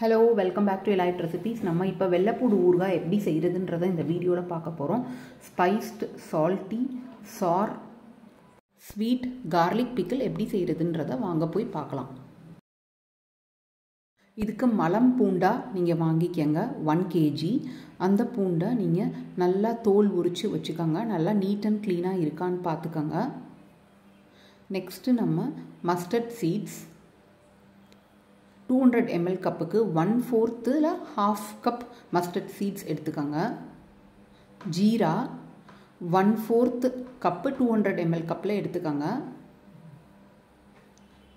Hello, welcome back to elite recipes. நம்ம இப்போ வெள்ளைப்பூடு ஊறுகாய் எப்படி செய்கிறதுன்றதை இந்த வீடியோவில் பார்க்க போகிறோம். Spiced, salty, sir, sweet, garlic pickle எப்படி செய்கிறதுன்றதை வாங்க போய் பார்க்கலாம். இதுக்கு மலம் பூண்டா நீங்கள் வாங்கிக்கங்க 1 kg. அந்த பூண்டை நீங்கள் நல்லா தோல் உரித்து வச்சுக்கோங்க. நல்லா நீட் அண்ட் க்ளீனாக இருக்கான்னு பார்த்துக்கோங்க. நெக்ஸ்ட்டு நம்ம மஸ்டர்ட் சீட்ஸ் 200 ml கப்புக்கு 1/4 1/2 கப் மஸ்டர்ட் சீட்ஸ் எடுத்துக்கோங்க. ஜீரா 1/4 கப்பு 200 ml கப்பில் எடுத்துக்கோங்க.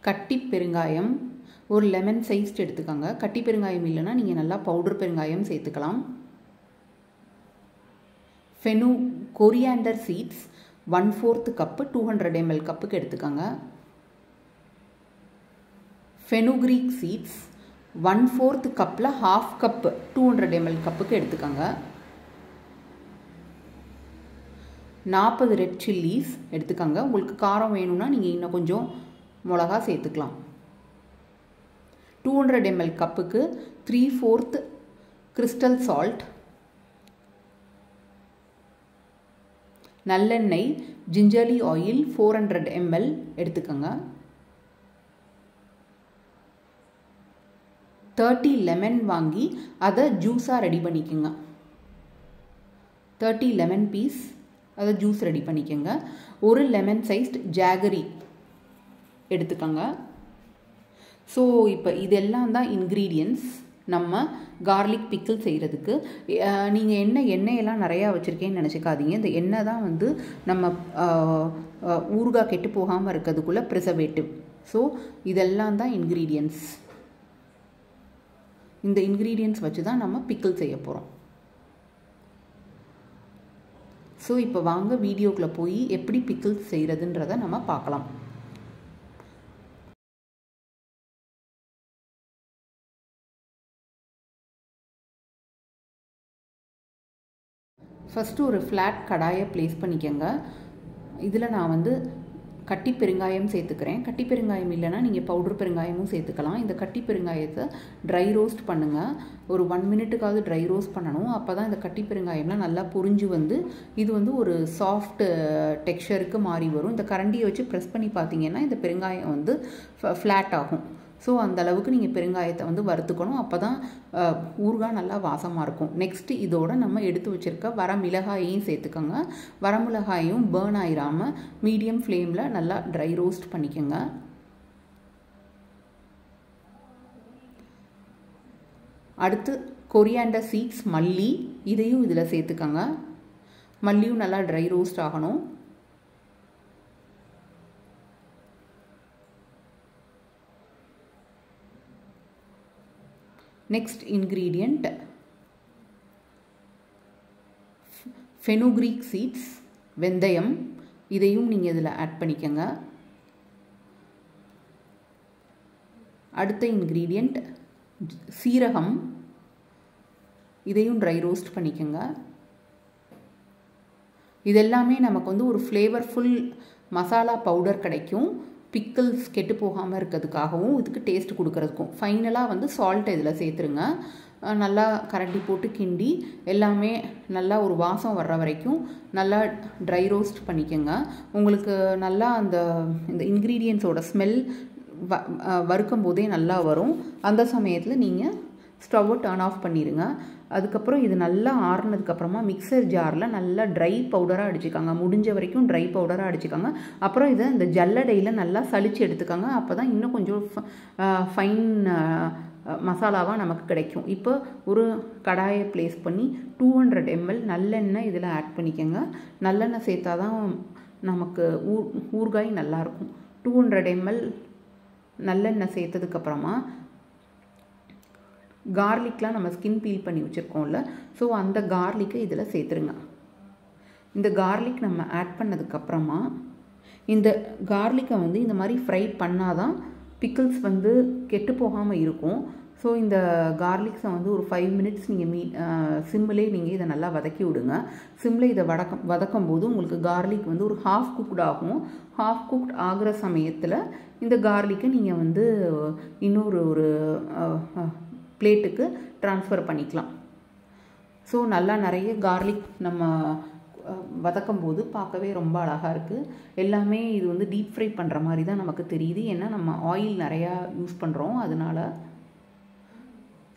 கட்டி பெருங்காயம் ஒரு லெமன் சைஸ்ட் எடுத்துக்கோங்க. கட்டி பெருங்காயம் இல்லைன்னா நீங்கள் நல்லா பவுடர் பெருங்காயம் சேர்த்துக்கலாம். கொரியாண்டர் சீட்ஸ் 1/4 கப்பு 200 ml கப்புக்கு எடுத்துக்கோங்க. ஃபெனுக்ரீக் சீட்ஸ் 1/4 கப்பில் 1/2 கப் 200 ml கப்புக்கு எடுத்துக்கோங்க. 40 ரெட் சில்லிஸ் எடுத்துக்கோங்க. உங்களுக்கு காரம் வேணும்னா நீங்கள் இன்னும் கொஞ்சம் மிளகா சேர்த்துக்கலாம். 200 ml கப்புக்கு 3/4 கிறிஸ்டல் சால்ட். நல்லெண்ணெய் ஜிஞ்சர்லி ஆயில் 400 ml எடுத்துக்கோங்க. 30 லெமன் வாங்கி அதை ஜூஸாக ரெடி பண்ணிக்கோங்க. 30 லெமன் பீஸ் அதை ஜூஸ் ரெடி பண்ணிக்கோங்க. ஒரு லெமன் சைஸ்ட் ஜாகரி எடுத்துக்கோங்க. ஸோ இப்போ இதெல்லாம் தான் இன்க்ரீடியன்ட்ஸ் நம்ம கார்லிக் பிக்கிள் செய்கிறதுக்கு. நீங்கள் எண்ணெயெல்லாம் நிறையா வச்சுருக்கேன்னு நினச்சிக்காதீங்க. இந்த எண்ணெய் தான் வந்து நம்ம ஊறுகாய் கெட்டு போகாமல் இருக்கிறதுக்குள்ள ப்ரிசர்வேட்டிவ். ஸோ இதெல்லாம் தான் இன்க்ரீடியன்ட்ஸ். இந்த இன்க்ரீடியன்ட்ஸ் வச்சு தான் நம்ம பிக்கிள் செய்ய போகிறோம். ஸோ இப்போ வாங்க வீடியோக்குள்ளே போய் எப்படி பிக்கிள் செய்கிறதுன்றதை நம்ம பார்க்கலாம். ஃபஸ்ட்டு ஒரு ஃப்ளாட் கடாயை ப்ளேஸ் பண்ணிக்கோங்க. இதில் நான் வந்து கட்டி பெருங்காயம் சேர்த்துக்கிறேன். கட்டி பெருங்காயம் இல்லைன்னா நீங்கள் பவுடர் பெருங்காயமும் சேர்த்துக்கலாம். இந்த கட்டி பெருங்காயத்தை ட்ரை ரோஸ்ட் பண்ணுங்கள். ஒரு 1 மினிட்டுக்காவது ட்ரை ரோஸ்ட் பண்ணணும். அப்போ தான் இந்த கட்டி பெருங்காயம்லாம் நல்லா புரிஞ்சு வந்து இது வந்து ஒரு சாஃப்ட் டெக்ஸ்சருக்கு மாறி வரும். இந்த கரண்டியை வச்சு ப்ரெஸ் பண்ணி பார்த்தீங்கன்னா இந்த பெருங்காயம் வந்து ஃப்ளாட் ஆகும். ஸோ அந்தளவுக்கு நீங்கள் பெருங்காயத்தை வந்து வறுத்துக்கணும். அப்போ தான் ஊறுகாய் நல்லா வாசமாக இருக்கும். நெக்ஸ்ட்டு இதோட நம்ம எடுத்து வச்சுருக்க வரமிளகாயையும் சேர்த்துக்கோங்க. வரமிளகாயும் பேர்ன் ஆயிராமல் மீடியம் ஃப்ளேமில் நல்லா ட்ரை ரோஸ்ட் பண்ணிக்கோங்க. அடுத்து கொரியாண்டர் சீட்ஸ் மல்லி, இதையும் இதில் சேர்த்துக்கோங்க. மல்லியும் நல்லா ட்ரை ரோஸ்ட் ஆகணும். நெக்ஸ்ட் இன்க்ரீடியண்ட் ஃபெனுக்ரீக் சீட்ஸ் வெந்தயம், இதையும் நீங்கள் இதில் ஆட் பண்ணிக்கோங்க. அடுத்த இன்க்ரீடியண்ட் சீரகம், இதையும் ட்ரை ரோஸ்ட் பண்ணிக்கோங்க. இதெல்லாமே நமக்கு வந்து ஒரு ஃப்ளேவர்ஃபுல் மசாலா பவுடர் கிடைக்கும். பிக்கிள்ஸ் கெட்டு போகாமல் இருக்கிறதுக்காகவும் இதுக்கு டேஸ்ட் கொடுக்கறதுக்கும். ஃபைனலாக வந்து சால்ட்டை இதில் சேர்த்துருங்க. நல்லா கரண்டி போட்டு கிண்டி எல்லாமே நல்லா ஒரு வாசம் வர்ற வரைக்கும் நல்லா ட்ரை ரோஸ்ட் பண்ணிக்கோங்க. உங்களுக்கு நல்லா இந்த இன்க்ரீடியன்ஸோட ஸ்மெல் வறுக்கும் போதே நல்லா வரும். அந்த சமயத்தில் நீங்கள் ஸ்டவ்வை டர்ன் ஆஃப் பண்ணிடுங்க. அதுக்கப்புறம் இது நல்லா ஆறுனதுக்கப்புறமா மிக்சர் ஜாரில் நல்லா ட்ரை பவுடராக அடிச்சுக்கோங்க. முடிஞ்ச வரைக்கும் ட்ரை பவுடராக அடிச்சுக்கோங்க. அப்புறம் இதை இந்த ஜல்லடையில் நல்லா சலிச்சு எடுத்துக்கோங்க. அப்போ தான் இன்னும் கொஞ்சம் ஃபைன் மசாலாவாக நமக்கு கிடைக்கும். இப்போ ஒரு கடாயை ப்ளேஸ் பண்ணி 200 ml நல்லெண்ணெய் இதில் ஆட் பண்ணிக்கோங்க. நல்லெண்ணெய் சேர்த்தா தான் நமக்கு ஊறுகாய் நல்லாயிருக்கும். 200 ml நல்லெண்ணெய் சேர்த்ததுக்கப்புறமா கார்லிக்லாம் நம்ம ஸ்கின் பீல் பண்ணி வச்சுருக்கோம்ல, ஸோ அந்த கார்லிக்கை இதில் சேர்த்துருங்க. இந்த கார்லிக் நம்ம ஆட் பண்ணதுக்கப்புறமா இந்த கார்லிக்கை வந்து இந்த மாதிரி ஃப்ரை பண்ணால் தான் பிக்கிள்ஸ் வந்து கெட்டு போகாமல் இருக்கும். ஸோ இந்த கார்லிக்ஸை வந்து ஒரு 5 மினிட்ஸ் நீங்கள் சிம்மிலே நீங்கள் இதை நல்லா வதக்கி விடுங்க. சிம்மில் இதை வதக்கும் போது உங்களுக்கு கார்லிக் வந்து ஒரு ஹாஃப் குக்ட் ஆகும். ஹாஃப் குக்ட் ஆகிற சமயத்தில் இந்த கார்லிக்கை நீங்கள் வந்து இன்னொரு பிளேட்டுக்கு ட்ரான்ஸ்ஃபர் பண்ணிக்கலாம். ஸோ நல்லா நிறைய கார்லிக் நம்ம வதக்கும் போது பார்க்கவே ரொம்ப அழகாக இருக்குது. எல்லாமே இது வந்து டீப் ஃப்ரை பண்ணுற மாதிரி தான் நமக்கு தெரியுது, ஏன்னா நம்ம ஆயில் நிறையா யூஸ் பண்ணுறோம் அதனால.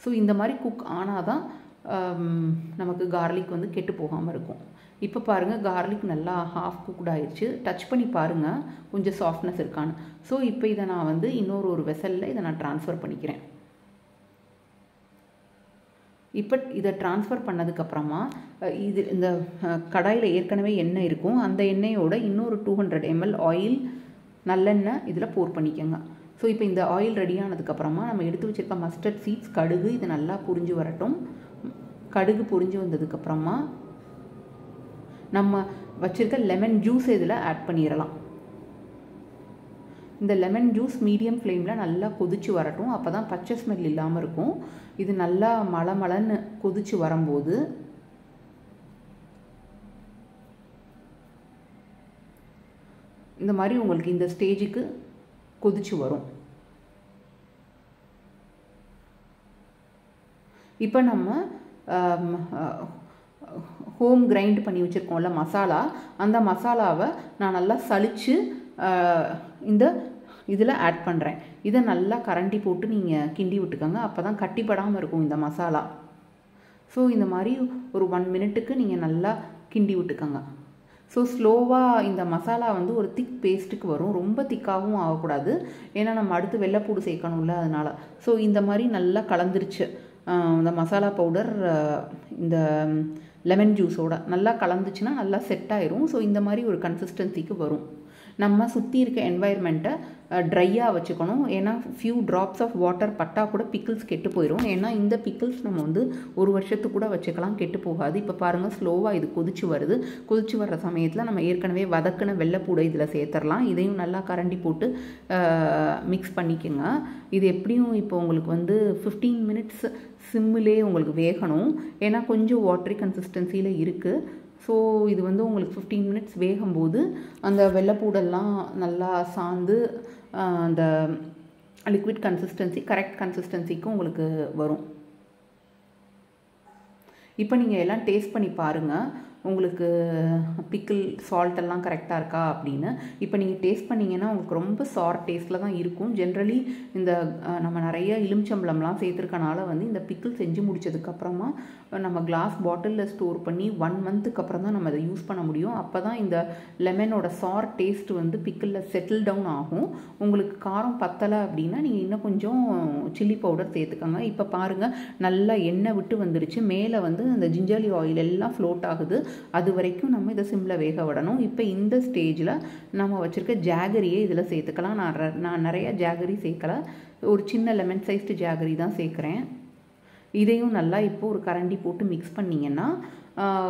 ஸோ இந்த மாதிரி குக் ஆனால் தான் நமக்கு கார்லிக் வந்து கெட்டு போகாமல் இருக்கும். இப்போ பாருங்கள் கார்லிக் நல்லா ஹாஃப் குக்ட் ஆயிடுச்சு. டச் பண்ணி பாருங்கள் கொஞ்சம் சாஃப்ட்னஸ் இருக்கான்னு. ஸோ இப்போ இதை நான் வந்து இன்னொரு வெசலில் இதை நான் ட்ரான்ஸ்ஃபர் பண்ணிக்கிறேன். இப்போ இதை ட்ரான்ஸ்ஃபர் பண்ணதுக்கப்புறமா இது இந்த கடாயில் ஏற்கனவே எண்ணெய் இருக்கும், அந்த எண்ணெயோட இன்னொரு 200 ml ஆயில் நல்லெண்ணெய் இதில் போர் பண்ணிக்கோங்க. ஸோ இப்போ இந்த ஆயில் ரெடி ஆனதுக்கப்புறமா நம்ம எடுத்து வச்சுருக்க மஸ்டர்ட் சீட்ஸ், கடுகு இது நல்லா பொரிஞ்சு வரட்டும். கடுகு பொரிஞ்சு வந்ததுக்கப்புறமா நம்ம வச்சுருக்க லெமன் ஜூஸ் இதில் ஆட் பண்ணிடலாம். இந்த லெமன் ஜூஸ் மீடியம் ஃப்ளேமில் நல்லா கொதிச்சு வரட்டும், அப்போ தான் பச்சை ஸ்மெல் இல்லாமல் இருக்கும். இது நல்லா மலமலன்னு கொதிச்சு வரும்போது இந்த மாதிரி உங்களுக்கு இந்த ஸ்டேஜுக்கு கொதிச்சு வரும். இப்போ நம்ம ஹோம் கிரைண்ட் பண்ணி வச்சுருக்கோம்ல மசாலா, அந்த மசாலாவை நான் நல்லா சலிச்சு இந்த இதில் ஆட் பண்ணுறேன். இதை நல்லா கரண்டி போட்டு நீங்கள் கிண்டி விட்டுக்கோங்க, அப்போ தான் கட்டிப்படாமல் இருக்கும் இந்த மசாலா. ஸோ இந்த மாதிரி ஒரு 1 மினிட்டுக்கு நீங்கள் நல்லா கிண்டி விட்டுக்கோங்க. ஸோ ஸ்லோவாக இந்த மசாலா வந்து ஒரு திக் பேஸ்ட்டுக்கு வரும், ரொம்ப திக்காகவும் ஆகக்கூடாது, ஏன்னா நம்ம அடுத்து வெள்ளைப்பூடு சேர்க்கணும்ல அதனால். ஸோ இந்த மாதிரி நல்லா கலந்துருச்சு இந்த மசாலா பவுடர் இந்த லெமன் ஜூஸோட நல்லா கலந்துச்சுன்னா நல்லா செட் ஆயிரும். ஸோ இந்த மாதிரி ஒரு கன்சிஸ்டன்சிக்கு வரும். நம்ம சுற்றி இருக்க என்வாயர்மெண்ட்டை ட்ரையாக வச்சுக்கணும், ஏன்னா ஃபியூ ட்ராப்ஸ் ஆஃப் வாட்டர் பட்டால் கூட பிக்கிள்ஸ் கெட்டு போயிடும். ஏன்னா இந்த பிக்கிள்ஸ் நம்ம வந்து 1 வருஷத்துக்கு கூட வச்சுக்கலாம், கெட்டு போகாது. இப்போ பாருங்கள் ஸ்லோவாக இது கொதிச்சு வருது. கொதிச்சு வர்ற சமயத்தில் நம்ம ஏற்கனவே வதக்கின வெள்ளைப்பூடை இதில் சேர்த்துடலாம். இதையும் நல்லா கரண்டி போட்டு மிக்ஸ் பண்ணிக்கோங்க. இது எப்படியும் இப்போ உங்களுக்கு வந்து 15 மினிட்ஸ் சிம்மிலே உங்களுக்கு வேகணும், ஏன்னா கொஞ்சம் வாட்டரி கன்சிஸ்டன்சியில் இருக்குது. ஸோ இது வந்து உங்களுக்கு 15 மினிட்ஸ் வேகும்போது அந்த வெள்ளைப்பூடெல்லாம் நல்லா சார்ந்து அந்த லிக்விட் கன்சிஸ்டன்சி கரெக்ட் கன்சிஸ்டன்சிக்கு உங்களுக்கு வரும். இப்போ நீங்கள் எல்லாம் டேஸ்ட் பண்ணி பாருங்கள், உங்களுக்கு பிக்கிள் சால்ட் எல்லாம் கரெக்டாக இருக்கா அப்படின்னு. இப்போ நீங்கள் டேஸ்ட் பண்ணிங்கன்னா உங்களுக்கு ரொம்ப சார் டேஸ்ட்டில் தான் இருக்கும். ஜென்ரலி இந்த நம்ம நிறைய எலுமிச்சம்பழம்லாம் சேர்த்துருக்கனால வந்து இந்த பிக்கிள் செஞ்சு முடிச்சதுக்கப்புறமா நம்ம கிளாஸ் பாட்டிலில் ஸ்டோர் பண்ணி 1 மந்த்துக்கு அப்புறம் தான் நம்ம அதை யூஸ் பண்ண முடியும். அப்போ தான் இந்த லெமனோட சார் டேஸ்ட் வந்து பிக்கிளில் செட்டில் டவுன் ஆகும். உங்களுக்கு காரம் பத்தலை அப்படின்னா நீங்கள் இன்னும் கொஞ்சம் சில்லி பவுடர் சேர்த்துக்கோங்க. இப்போ பாருங்கள் நல்லா எண்ணெய் விட்டு வந்துருச்சு, மேலே வந்து அந்த ஜிஞ்சர்லி ஆயில் எல்லாம் ஃப்ளோட் ஆகுது. அது வரைக்கும் நம்ம இதை சிம்மில் வேக விடணும். இப்போ இந்த ஸ்டேஜில் நம்ம வச்சுருக்க ஜாகரியை இதில் சேர்த்துக்கலாம். நான் நிறைய ஜாகரி சேர்க்கலை, ஒரு சின்ன லெமன் சைஸ்டு ஜாகரி தான் சேர்க்குறேன். இதையும் நல்லா இப்போ ஒரு கரண்டி போட்டு மிக்ஸ் பண்ணிங்கன்னா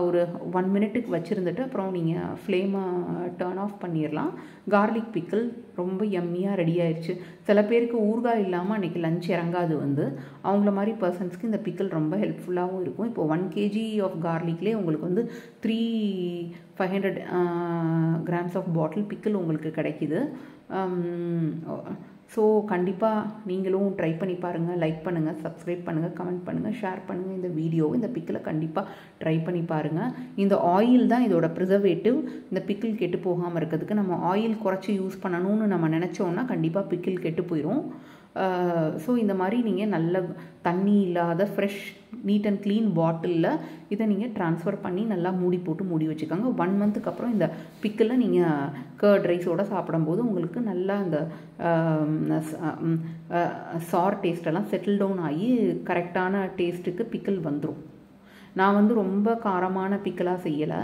ஒரு 1 மினிட்டுக்கு வச்சுருந்துட்டு அப்புறம் நீங்கள் ஃப்ளேமை டர்ன் ஆஃப் பண்ணிடலாம். கார்லிக் பிக்கிள் ரொம்ப யம்மியாக ரெடி ஆயிடுச்சு. சில பேருக்கு ஊறுகாய் இல்லாமல் அன்றைக்கி லஞ்ச் இறங்காது வந்து, அவங்கள மாதிரி பர்சன்ஸ்க்கு இந்த பிக்கிள் ரொம்ப ஹெல்ப்ஃபுல்லாகவும் இருக்கும். இப்போ 1 kg ஆஃப் கார்லிக்லேயே உங்களுக்கு வந்து 500 grams ஆஃப் பாட்டில் பிக்கிள் உங்களுக்கு கிடைக்கிது. ஸோ கண்டிப்பாக நீங்களும் ட்ரை பண்ணி பாருங்கள். லைக் பண்ணுங்கள், சப்ஸ்கிரைப் பண்ணுங்கள், கமெண்ட் பண்ணுங்கள், ஷேர் பண்ணுங்கள் இந்த வீடியோவை. இந்த பிக்கிளை கண்டிப்பாக ட்ரை பண்ணி பாருங்கள். இந்த ஆயில் தான் இதோட ப்ரிசர்வேட்டிவ். இந்த பிக்கிள் கெட்டு போகாமல் இருக்கிறதுக்கு நம்ம ஆயில் குறைச்சி யூஸ் பண்ணணும்னு நம்ம நினச்சோன்னா கண்டிப்பாக பிக்கிள் கெட்டு போயிடும். ஸோ இந்த மாதிரி நீங்கள் நல்ல தண்ணி இல்லாத ஃப்ரெஷ் நீட் அண்ட் க்ளீன் பாட்டிலில் இதை நீங்கள் ட்ரான்ஸ்ஃபர் பண்ணி நல்லா மூடி போட்டு மூடி வச்சுக்கோங்க. 1 மந்த்துக்கு அப்புறம் இந்த பிக்கிளை நீங்கள் கர்ட் ரைஸோடு சாப்பிடும்போது உங்களுக்கு நல்லா அந்த சார் டேஸ்டெல்லாம் செட்டில் டவுன் ஆகி கரெக்டான டேஸ்ட்டுக்கு பிக்கிள் வந்துடும். நான் வந்து ரொம்ப காரமான பிக்கிளாக செய்யலை.